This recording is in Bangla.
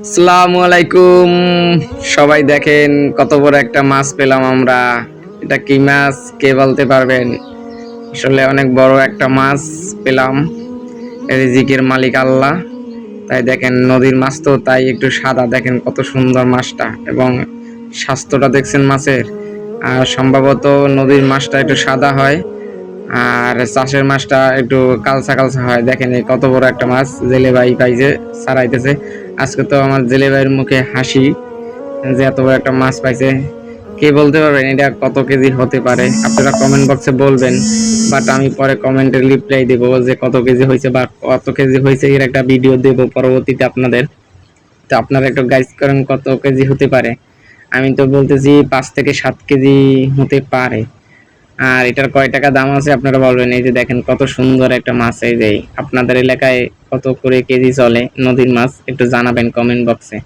আসসালামু আলাইকুম। সবাই দেখেন কত বড় একটা মাছ পেলাম আমরা। এটা কি মাছ কে বলতে পারবেন? আসলে অনেক বড় একটা মাছ পেলাম। রিজিকের মালিক আল্লাহ। তাই দেখেন নদীর মাছ তো তাই একটু সাদা, দেখেন কত সুন্দর মাছটা এবং স্বাস্থ্যটা দেখছেন মাছের। আর সম্ভবত নদীর মাছটা একটু সাদা হয় আর চাষের মাছটা একটু কালচা কালচা হয়। দেখেন এই কত বড় একটা মাছ জেলে ভাই পাইছে, ছাড়াইতেছে। আজকে তো আমার জেলে ভাইয়ের মুখে হাসি যে এত বড় একটা মাছ পাইছে। কে বলতে পারবেন এটা কত কেজি হতে পারে? আপনারা কমেন্ট বক্সে বলবেন, বাট আমি পরে কমেন্টে রিপ্লাই দেবো যে কত কেজি হয়েছে বা কত কেজি হয়েছে এর একটা ভিডিও দেব পরবর্তীতে আপনাদের। তো আপনারা একটু গাইস করেন কত কেজি হতে পারে। আমি তো বলতেছি 5 থেকে 7 কেজি হতে পারে। আর এটার কয় টাকা দাম আছে আপনারা বলবেন। এই যে দেখেন কত সুন্দর একটা মাছ। এই যে আপনাদের এলাকায় কত করে কেজি চলে নদীর মাছ একটু জানাবেন কমেন্ট বক্সে।